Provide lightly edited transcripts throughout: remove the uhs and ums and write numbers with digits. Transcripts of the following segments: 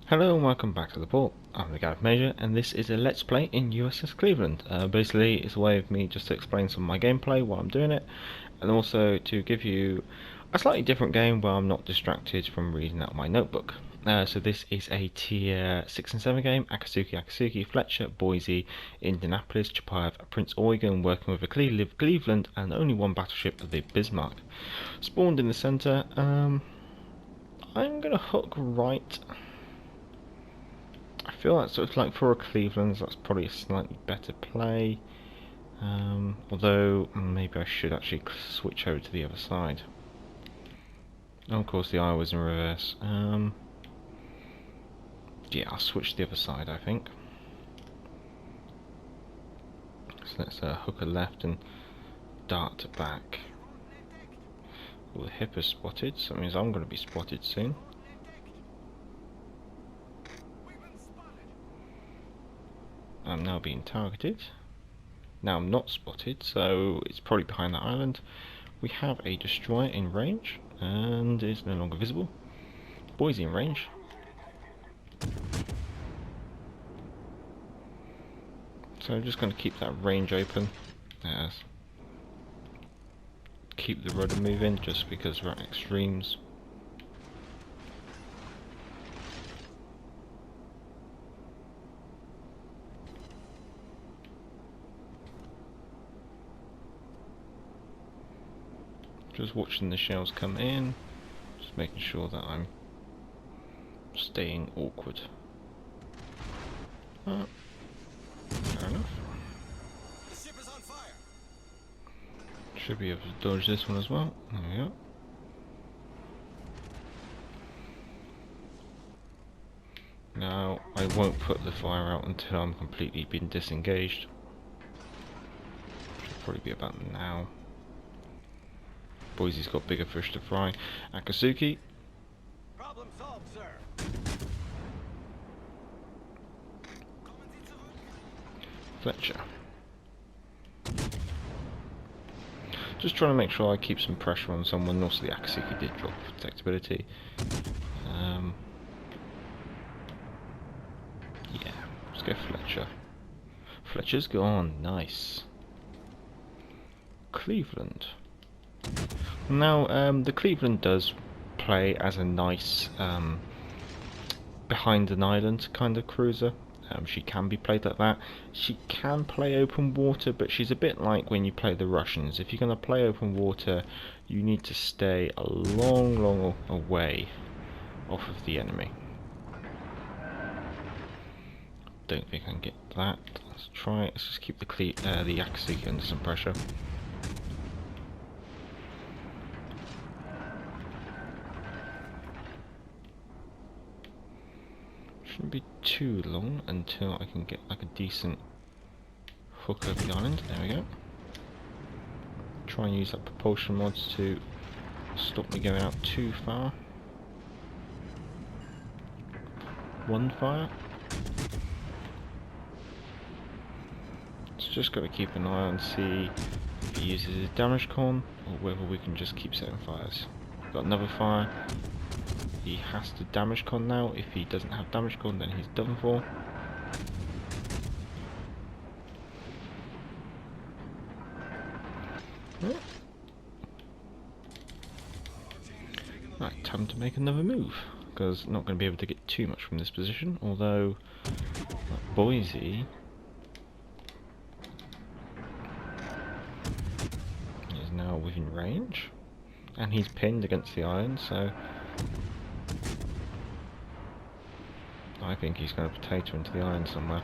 Hello and welcome back to the port. I'm the Galloping Major and this is a Let's Play in USS Cleveland. Basically it's a way of me just to explain some of my gameplay while I'm doing it, and also to give you a slightly different game where I'm not distracted from reading out my notebook. So this is a tier 6 and 7 game, Akatsuki, Fletcher, Boise, Indianapolis, Chapayev, Prince Eugen, working with a Cleveland and only one battleship, the Bismarck. Spawned in the centre. I'm going to hook right. I feel like sort of like for a Cleveland, that's probably a slightly better play. Although maybe I should actually switch over to the other side. Oh, of course the eye was in reverse. Yeah, I'll switch to the other side, I think. So let's hook a left and dart back. Oh, the hip is spotted, so that means I'm going to be spotted soon. I'm now being targeted. Now I'm not spotted, so it's probably behind that island. We have a destroyer in range, and is no longer visible. Boise in range. So I'm just going to keep that range open. Yes. Keep the rudder moving, just because we're at extremes. Just watching the shells come in, just making sure that I'm staying awkward. Fair enough. The ship is on fire. Should be able to dodge this one as well. There we go. Now, I won't put the fire out until I'm completely been disengaged. Should probably be about now. Boise's got bigger fish to fry. Akatsuki. Problem solved, sir. Fletcher. Just trying to make sure I keep some pressure on someone. Also, the Akatsuki did drop detectability. Yeah, let's go Fletcher. Fletcher's gone. Nice. Cleveland. Now, the Cleveland does play as a nice behind an island kind of cruiser. She can be played like that. She can play open water, but she's a bit like when you play the Russians. If you're going to play open water, you need to stay a long away off of the enemy. Don't think I can get that. Let's try it. Let's just keep the Akatsuki under some pressure. Shouldn't be too long until I can get like a decent hook over the island. There we go. Try and use that propulsion mods to stop me going out too far. One fire. So just got to keep an eye on, see if he uses his damage con or whether we can just keep setting fires. Got another fire. He has to damage con now. If he doesn't have damage con, then he's done for. Oh. Right, time to make another move, because not going to be able to get too much from this position. Although Boise is now within range, and he's pinned against the iron, so I think he's going to potato into the iron somewhere.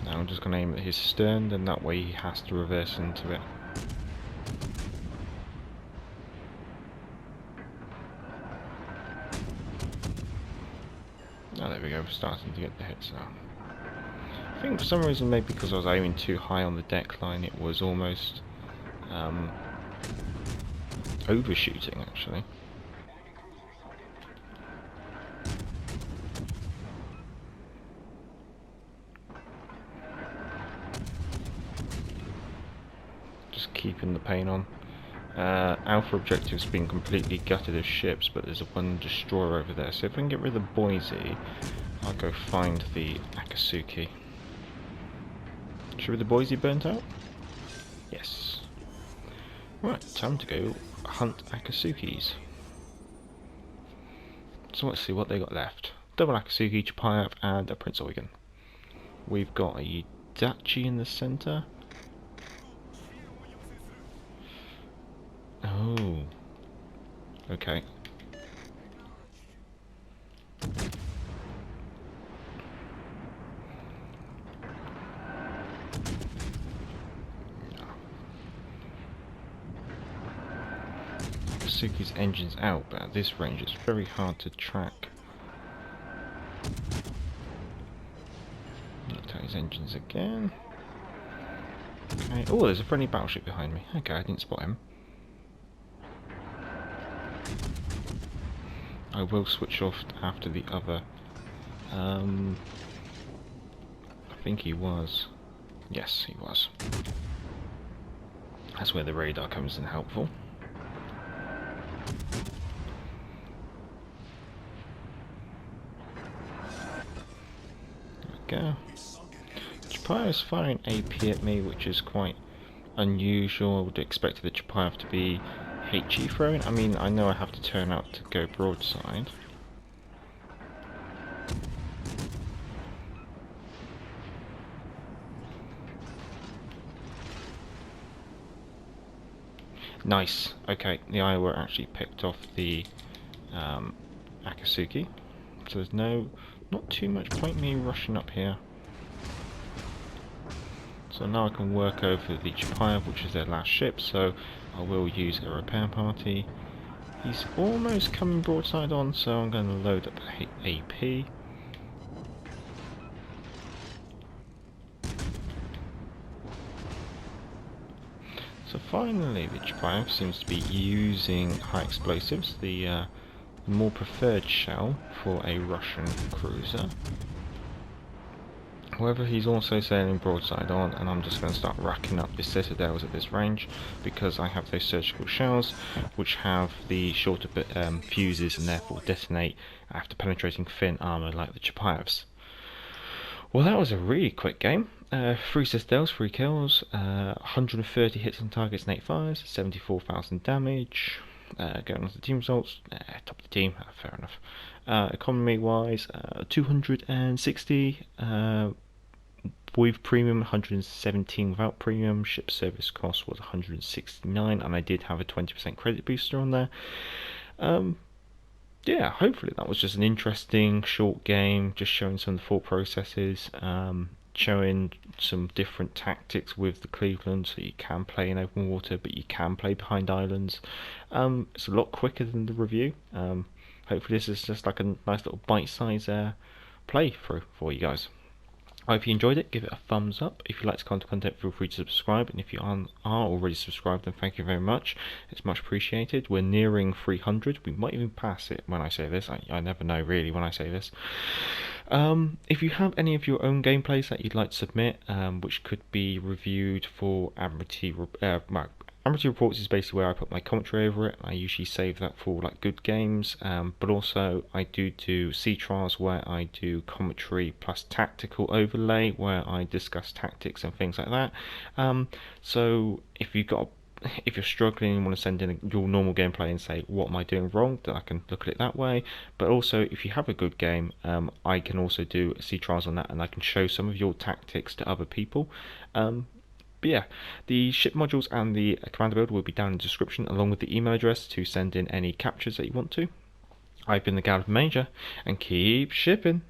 Now I'm just going to aim at his stern, then that way he has to reverse into it. Oh, there we go, we're starting to get the hits now. I think for some reason, maybe because I was aiming too high on the deck line, it was almost overshooting actually. Just keeping the pain on. Alpha objective's been completely gutted of ships, but there's one destroyer over there. So if I can get rid of Boise, I'll go find the Akatsuki. Should the Boise burnt out? Yes. Right, time to go hunt Akatsukis. So let's see what they got left. Double Akatsuki, Chapayev, and a Prince Eugen. We've got a Dachi in the centre. Oh. Okay. Akatsuki's engine's out, but at this range it's very hard to track. Look at his engines again. Okay. Oh, there's a friendly battleship behind me. Okay, I didn't spot him. I will switch off after the other. I think he was. Yes, he was. That's where the radar comes in helpful. There we go. Chapayev is firing AP at me, which is quite unusual. I would expect the Chapayev to be HE throwing. I mean, I know I have to turn out to go broadside. Nice. Okay, the Iowa actually picked off the Akatsuki, so there's not too much point me rushing up here. So now I can work over the Chapayev, which is their last ship, so I will use a repair party. He's almost coming broadside on, so I'm going to load up AP. So finally the Chapayev seems to be using high explosives, the more preferred shell for a Russian cruiser. However, he's also sailing broadside on, and I'm just going to start racking up the citadels at this range because I have those surgical shells which have the shorter fuses and therefore detonate after penetrating thin armour like the Chapayevs. Well, that was a really quick game. 3 citadels, 3 kills, 130 hits on targets and 8 fires, 74,000 damage. Going on to the team results, top of the team, fair enough. Economy wise, 260 with premium, 117 without premium. Ship service cost was 169, and I did have a 20% credit booster on there. Yeah, hopefully that was just an interesting short game, just showing some of the thought processes, showing some different tactics with the Cleveland, so you can play in open water, but you can play behind islands. It's a lot quicker than the review. Hopefully this is just like a nice little bite-size play through for you guys. I hope you enjoyed it. Give it a thumbs up. If you like this kind of content, feel free to subscribe, and if you are already subscribed, then thank you very much. It's much appreciated. We're nearing 300. We might even pass it when I say this. I never know really when I say this. If you have any of your own gameplays that you'd like to submit, which could be reviewed for Admiralty Reports is basically where I put my commentary over it. I usually save that for like good games, but also I do sea trials where I do commentary plus tactical overlay where I discuss tactics and things like that. So if you're struggling and want to send in your normal gameplay and say what am I doing wrong, then I can look at it that way. But also if you have a good game, I can also do sea trials on that, and I can show some of your tactics to other people. But yeah, the ship modules and the commander build will be down in the description, along with the email address to send in any captures that you want to. I've been the Galloping Major, and keep shipping!